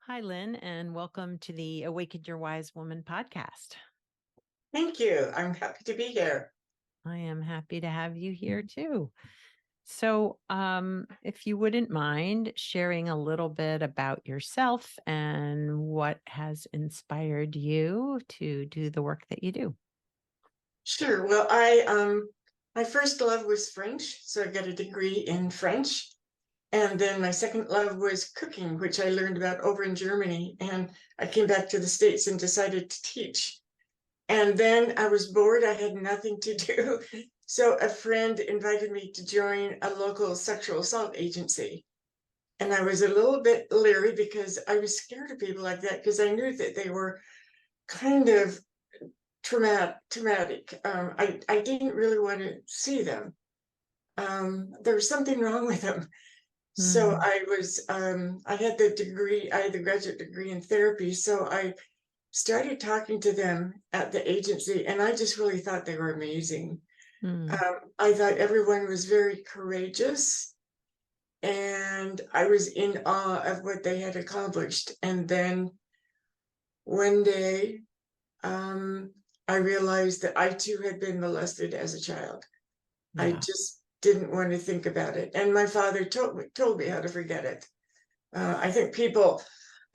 Hi, Lynn, and welcome to the Awaken Your Wise Woman podcast. Thank you. I'm happy to be here. I am happy to have you here too. So, if you wouldn't mind sharing a little bit about yourself and what has inspired you to do the work that you do. Sure. Well, I my first love was French, so I got a degree in French. And then my second love was cooking, which I learned about over in Germany. And I came back to the States and decided to teach. And then I was bored. I had nothing to do. So a friend invited me to join a local sexual assault agency. And I was a little bit leery because I was scared of people like that because I knew that they were kind of traumatic. I didn't really want to see them. There was something wrong with them. So Mm, I had the degree, I had the graduate degree in therapy. So I started talking to them at the agency, and I just really thought they were amazing. mm, I thought everyone was very courageous, and I was in awe of what they had accomplished. And then one day, um, I realized that I too had been molested as a child. I yeah. just didn't want to think about it. And my father told me how to forget it. I think people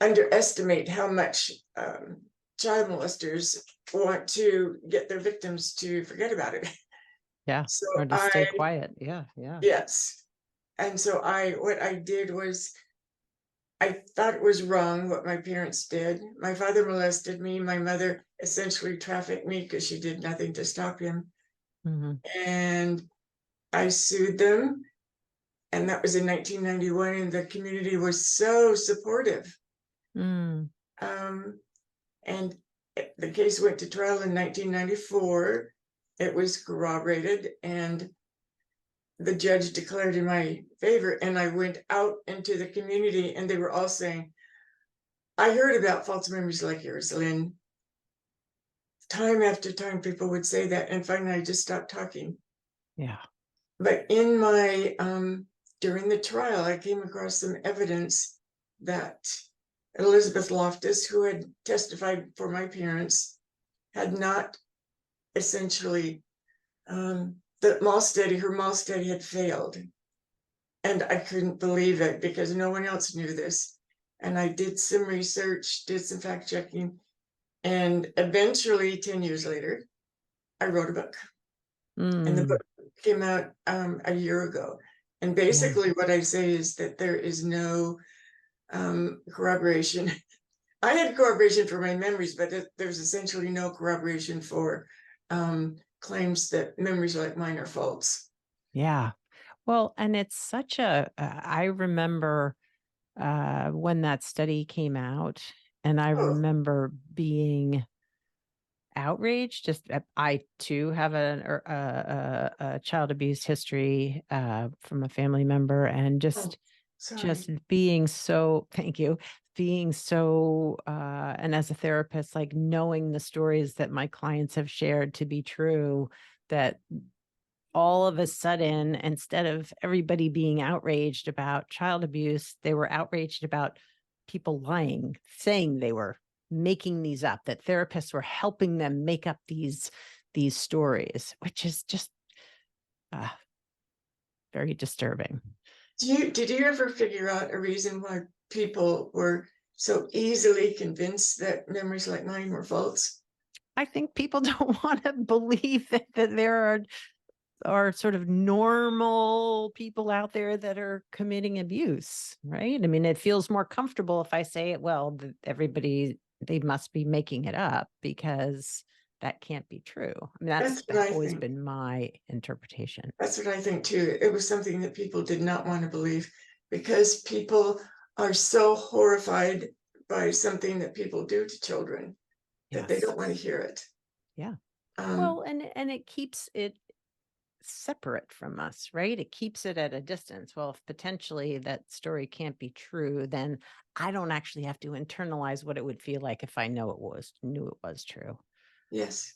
underestimate how much child molesters want to get their victims to forget about it. Yeah. So Or to stay quiet. Yeah. Yeah. yes. And so what I did was I thought it was wrong what my parents did. My father molested me. My mother essentially trafficked me because she did nothing to stop him. Hmm. And I sued them. And that was in 1991. And the community was so supportive. Mm, Um, and the case went to trial in 1994. It was corroborated, and the judge declared in my favor. And I went out into the community, and they were all saying, I heard about false memories like yours, Lynn. Time after time, people would say that. And finally, I just stopped talking. yeah. But in my, during the trial, I came across some evidence that Elizabeth Loftus, who had testified for my parents, had not essentially, her mall study had failed. And I couldn't believe it because no one else knew this. And I did some research, did some fact checking, and eventually, 10 years later, I wrote a book. And the Mm, book came out a year ago. And yeah. basically, what I say is that there is no corroboration. I had corroboration for my memories, but there's essentially no corroboration for claims that memories like mine are false. Yeah. Well, and it's such I remember when that study came out, and I Oh, remember being outraged. Just I too have a child abuse history from a family member, and oh, just sorry. being so thank you being so and as a therapist, like knowing the stories that my clients have shared to be true, that all of a sudden, instead of everybody being outraged about child abuse, they were outraged about people lying, saying they were making these up, that therapists were helping them make up these stories, which is just uh, very disturbing. Did you ever figure out a reason why people were so easily convinced that memories like mine were false? I think people don't want to believe that there are sort of normal people out there that are committing abuse, right? I mean, it feels more comfortable if I say it, well, everybody, they must be making it up because that can't be true. I mean, That's that's what I always think. been my interpretation. That's what I think too. It was something that people did not want to believe because people are so horrified by something that people do to children that they Yes. don't want to hear it. Yeah. Um, Well, and it keeps it separate from us, right? It keeps it at a distance. Well, if potentially that story can't be true, then I don't actually have to internalize what it would feel like if I knew it was true. yes,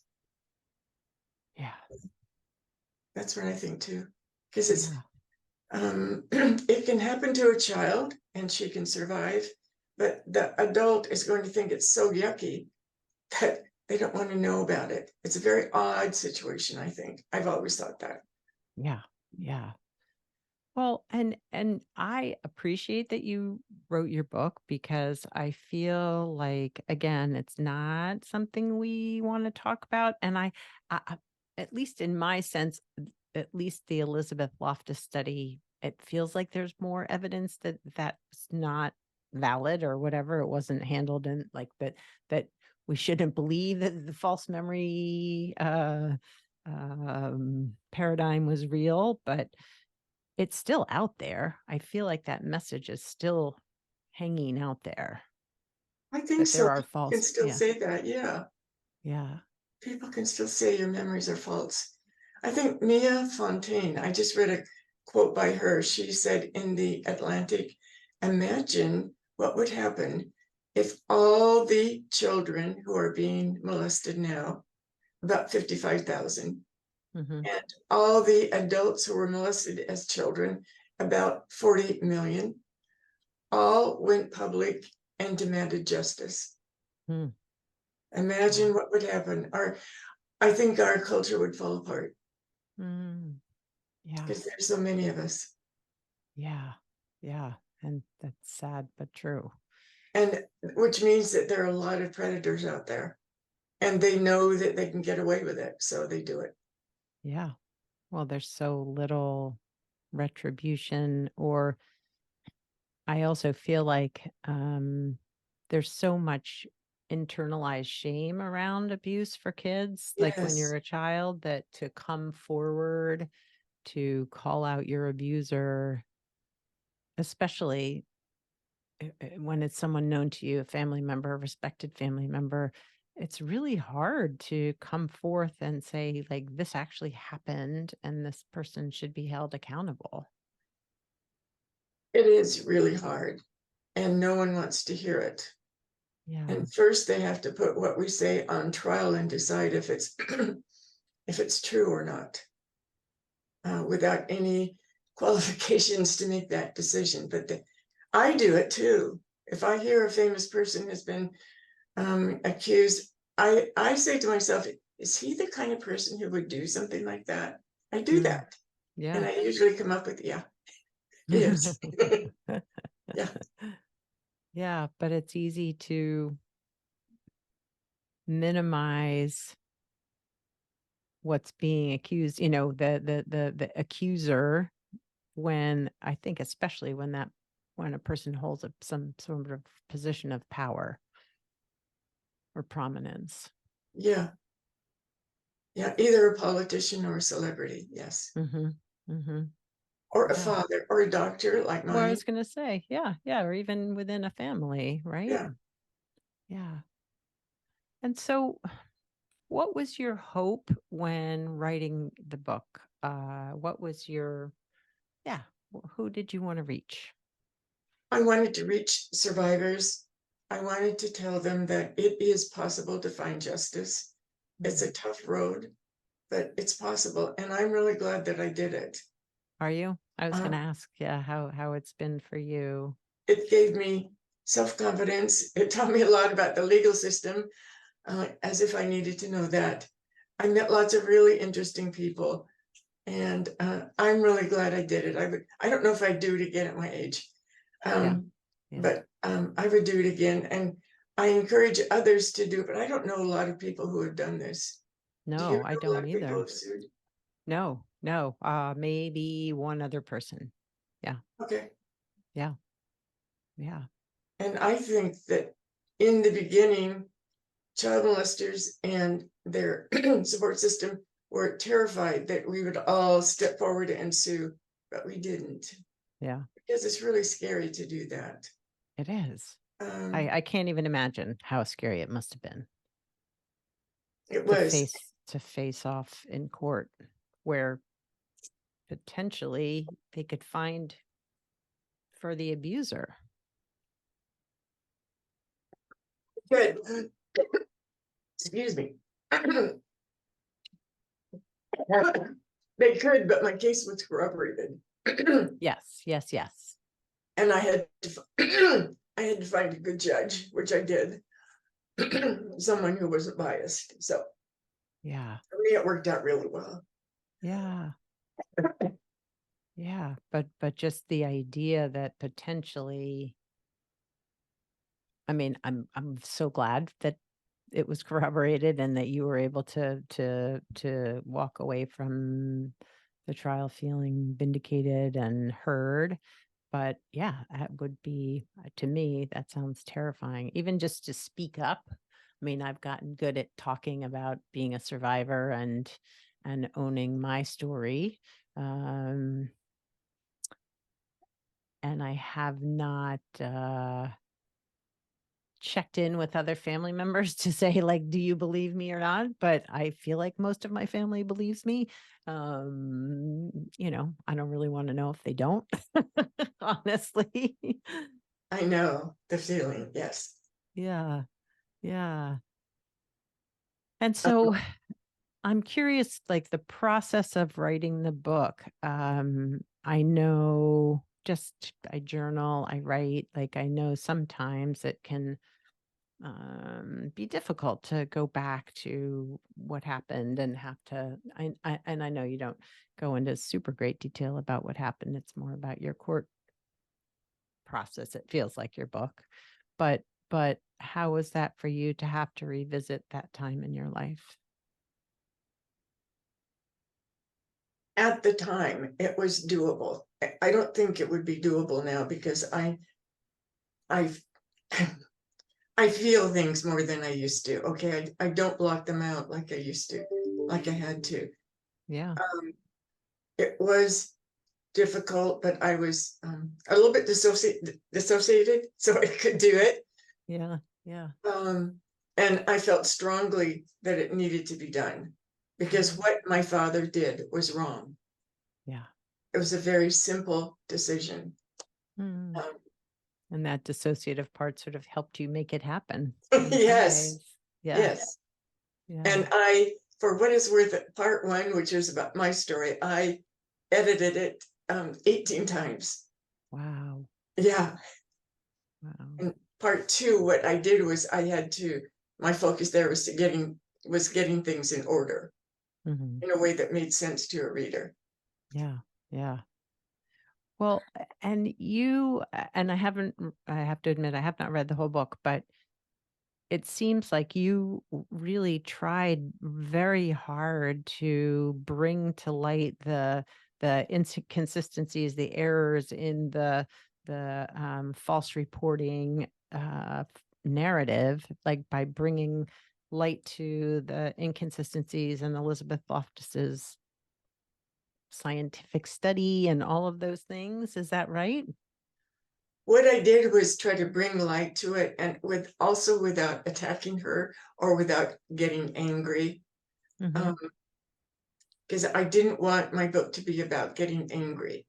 Yeah. that's what I think too. Because it's Yeah. it can happen to a child and she can survive, but the adult is going to think it's so yucky that they don't want to know about it. It's a very odd situation, I think. I've always thought that. Yeah. Yeah. Well, and I appreciate that you wrote your book because I feel like again, it's not something we want to talk about. And at least in my sense, at least the Elizabeth Loftus study, it feels like there's more evidence that that's not valid or whatever. It wasn't handled in like that we shouldn't believe that the false memory paradigm was real, but it's still out there. I feel like that message is still hanging out there I think that there so. are People can false. still Yeah. say that. Yeah. Yeah. People can still say your memories are false. I think Mia Fontaine, I just read a quote by her. She said in the Atlantic, imagine what would happen if all the children who are being molested now, about 55,000, Hmm. and all the adults who were molested as children, about 40 million, all went public and demanded justice. Hmm. Imagine Wow. what would happen. I think our culture would fall apart Mm. Yeah. because there's so many of us. Yeah. Yeah. And that's sad, but true. And which means that there are a lot of predators out there and they know that they can get away with it. So they do it. Yeah. Well, there's so little retribution, or I also feel like there's so much internalized shame around abuse for kids, like when Yes, you're a child, that to come forward to call out your abuser, especially when it's someone known to you, a family member, a respected family member, it's really hard to come forth and say, like, this actually happened and this person should be held accountable. it is really hard and no one wants to hear it. Yeah. And first they have to put what we say on trial and decide if it's if it's true or not, without any qualifications to make that decision. But I do it too. If I hear a famous person has been accused, I say to myself, is he the kind of person who would do something like that? I do Mm, that. And yeah. I usually come up with, yeah, he is. Yeah, Yeah, but it's easy to minimize what's being accused, the accuser, when I think especially when a person holds some sort of position of power or prominence. yeah, yeah. Either a politician or a celebrity, yes. Mhm. Mhm. Or a Yeah. father or a doctor like Well, I mine. was gonna say, yeah, yeah, or even within a family, right? Yeah. Yeah. And so what was your hope when writing the book? What was your yeah, who did you want to reach? I wanted to reach survivors. I wanted to tell them that it is possible to find justice. It's Mm. a tough road, but it's possible. And I'm really glad that I did it. Are you? I was Uh, gonna ask, yeah, how it's been for you. it gave me self-confidence. It taught me a lot about the legal system, as if I needed to know that. I met lots of really interesting people, and I'm really glad I did it. I don't know if I'd do it again at my age, Yeah. um, Yeah. but I would do it again. And I encourage others to do it, but I don't know a lot of people who have done this. Do you No, I know a lot don't of people who either. have sued? No, no. Maybe one other person. Yeah. Okay. Yeah. Yeah. And I think that in the beginning, child molesters and their support system were terrified that we would all step forward and sue, but we didn't, Yeah. because it's really scary to do that. It is. Um, I can't even imagine how scary it must have been it to was. face off in court where potentially they could find for the abuser. Good. Excuse me. They could, but my case was corroborated. Yes, yes, yes. And I had I had to find a good judge, which I did. Someone who wasn't biased. So Yeah. for me, it worked out really well. Yeah. Yeah. But just the idea that potentially, I mean, I'm so glad that it was corroborated and that you were able to walk away from the trial feeling vindicated and heard. But yeah, that would be, to me, that sounds terrifying. Even just to speak up. I mean, I've gotten good at talking about being a survivor and owning my story. Um, and I have not checked in with other family members to say, like, do you believe me or not? But I feel like most of my family believes me. I don't really want to know if they don't, honestly. I know the feeling. Yes. Yeah. Yeah. And Uh, so I'm curious, like the process of writing the book. I know just I journal, I write, like I know sometimes it can be difficult to go back to what happened and have to and I know you don't go into super great detail about what happened. It's more about your court process. It feels like your book. But how was that for you to have to revisit that time in your life? At the time, it was doable. I don't think it would be doable now because I I feel things more than I used to. Okay, I don't block them out like I used to, like I had to. Yeah. It was difficult, but I was a little bit dissociated, so I could do it. Yeah. Yeah. And I felt strongly that it needed to be done because Mhm. what my father did was wrong. Yeah. It was a very simple decision. Mm. Um, And that dissociative part sort of helped you make it happen in some yes, ways. Yeah. yes. Yeah. And I, for what is worth it, part one, which is about my story, I edited it 18 times. Wow. Yeah. Wow. And part two, what I did was my focus there was getting things in order Hmm. in a way that made sense to a reader. Yeah. Yeah. Well, and you, and I have to admit, I have not read the whole book, but it seems like you really tried very hard to bring to light the inconsistencies, the errors in the false reporting narrative, like by bringing light to the inconsistencies in Elizabeth Loftus's scientific study and all of those things. Is that right? What I did was try to bring light to it and without attacking her or without getting angry. Hmm. Because I didn't want my book to be about getting angry.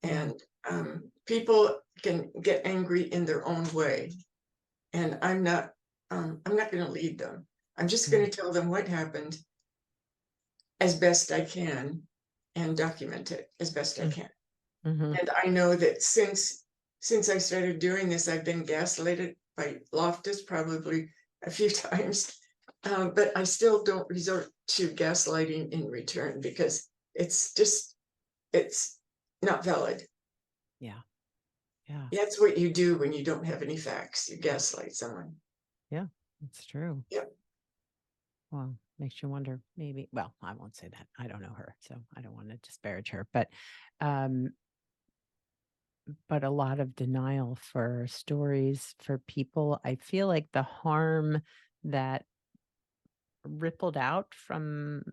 Yeah. And people can get angry in their own way. And I'm not going to lead them. I'm just Yeah. going to tell them what happened as best I can and document it as best I can. Mm-hmm. And I know that since I started doing this, I've been gaslighted by Loftus probably a few times, but I still don't resort to gaslighting in return because it's not valid. Yeah. Yeah. That's what you do when you don't have any facts. You gaslight someone. Yeah. That's true. Yep. Well, makes you wonder maybe, well, I won't say that. I don't know her, so I don't want to disparage her, um but a lot of denial for stories for people. I feel like the harm that rippled out from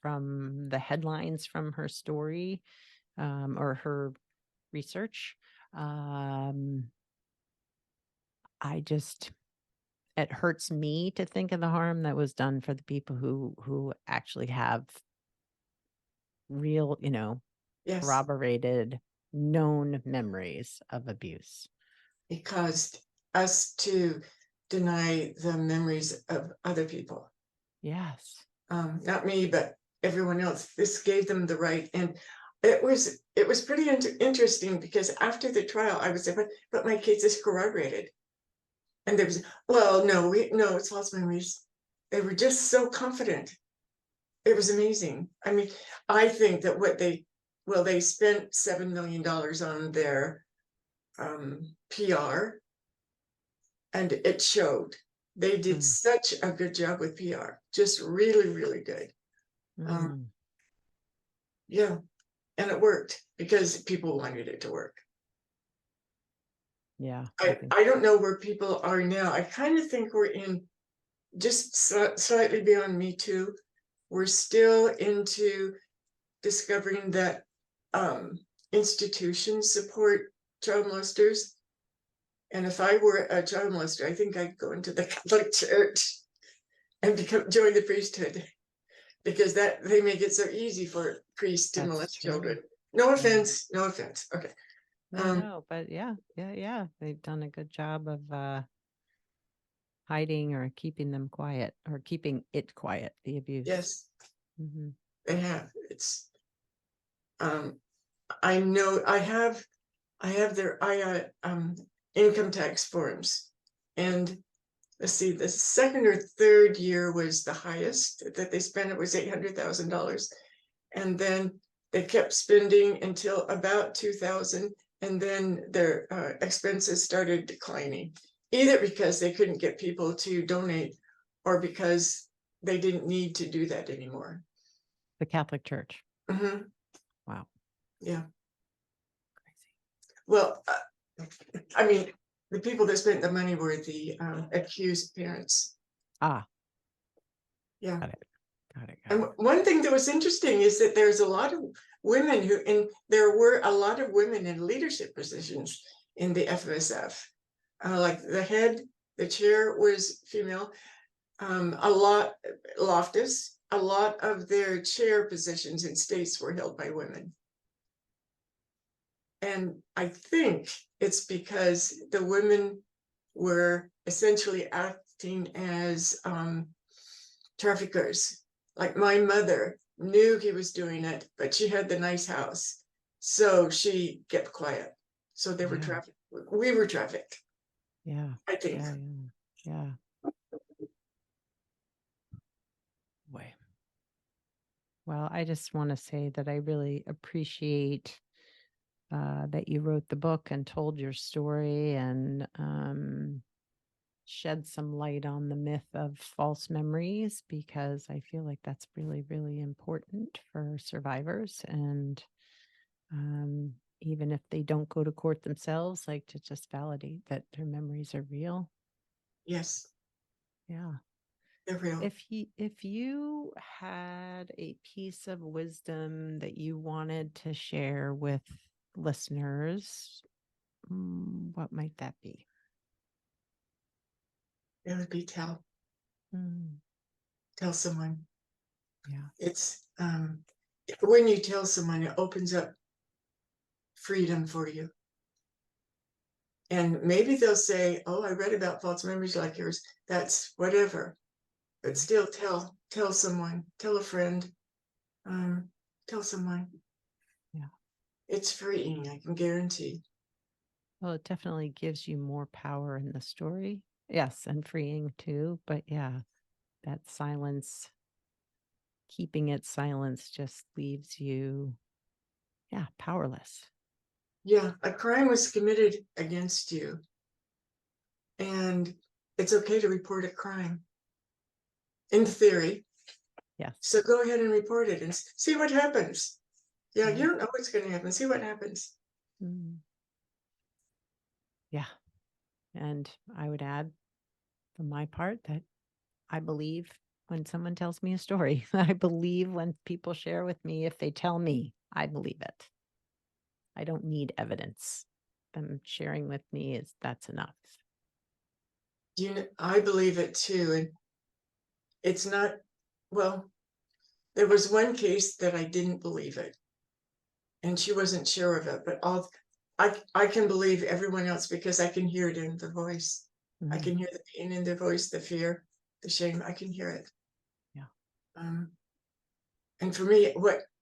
the headlines from her story or her research. Um I just it hurts me to think of the harm that was done for the people who actually have real, Yes. corroborated, known memories of abuse. It caused us to deny the memories of other people. Yes. Not me, but everyone else. This gave them the right. And It was pretty interesting because after the trial, I was like, but my case is corroborated. And there was, well, no, it's false memories. They were just so confident. It was amazing. I mean, I think that they spent $7 million on their PR, and it showed. They did Mm, such a good job with PR, just really, really good. mm, Yeah, and it worked because people wanted it to work. yeah, I I, think I don't know where people are now. I kind of think we're in just slightly beyond Me Too. We're still into discovering that institutions support child molesters. And if I were a child molester, I think I'd go into the Catholic Church and join the priesthood, because that they make it so easy for priests to that's molest true. children. No Yeah. offense, no offense. Okay. No, but yeah, they've done a good job of hiding or keeping them quiet or keeping it quiet, the abuse. Yes, Hmm. they have. It's um I know I have their income tax forms, and let's see, the second or third year was the highest that they spent. It was $800,000, and then they kept spending until about 2000, and then their expenses started declining, either because they couldn't get people to donate or because they didn't need to do that anymore. The Catholic Church. Hmm. Wow. Yeah. Crazy. Well, I mean, the people that spent the money were the accused parents. Ah, Yeah. got it. Got it. Got And it. one thing that was interesting is that there's a lot of women and there were a lot of women in leadership positions in the FSF. Like the chair was female. A lot, Loftus, a lot of their chair positions in states were held by women. And I think it's because the women were essentially acting as traffickers. Like my mother knew he was doing it, but she had the nice house, so she kept quiet. So they were Yeah. trafficked. We were trafficked, Yeah. I think. Yeah. Yeah. Yeah. Boy. Well, I just want to say that I really appreciate that you wrote the book and told your story and shed some light on the myth of false memories, because I feel like that's really, really important for survivors. And even if they don't go to court themselves, like to just validate that their memories are real. Yes, Yeah. they're real. If you had a piece of wisdom that you wanted to share with listeners, what might that be? It would be Mm, tell someone. yeah. It's when you tell someone, it opens up freedom for you. And maybe they'll say, "Oh, I read about false memories like yours. That's whatever." But still, tell someone, tell a friend, um, tell someone. Yeah. It's freeing, I can guarantee. Well, it definitely gives you more power in the story. Yes, and freeing too. But yeah, that silence, keeping it silence just leaves you, yeah, powerless. Yeah, a crime was committed against you, and it's okay to report a crime in theory. Yes. So go ahead and report it and see what happens. Yeah, Yeah. you don't know what's going to happen. See what happens. Mm, yeah. And I would add from my part that I believe when someone tells me a story. I believe when people share with me, if they tell me, I believe it. I don't need evidence. Them sharing with me that's enough. I believe it too. And it's not, well, there was one case that I didn't believe it, and she wasn't sure of it, but I can believe everyone else because I can hear it in the voice. I Mhm. can hear the pain in their voice, the fear, the shame. I can hear it. Yeah. Um, and for me,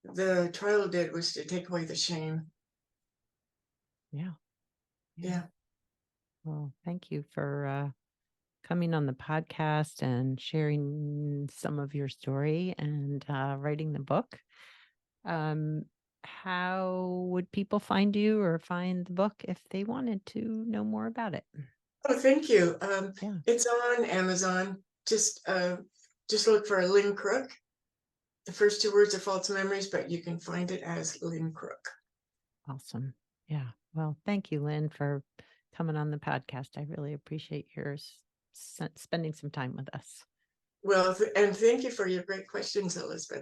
the trial did was to take away the shame. Yeah. Yeah. Well, thank you for coming on the podcast and sharing some of your story and writing the book. Um, how would people find you or find the book if they wanted to know more about it? Oh, thank you. Yeah, It's on Amazon. Just look for Lynn Crook. The first two words are false memories, but you can find it as Lynn Crook. awesome. Yeah. Well, thank you, Lynn, for coming on the podcast. I really appreciate your spending some time with us. Well, and thank you for your great questions, Elizabeth.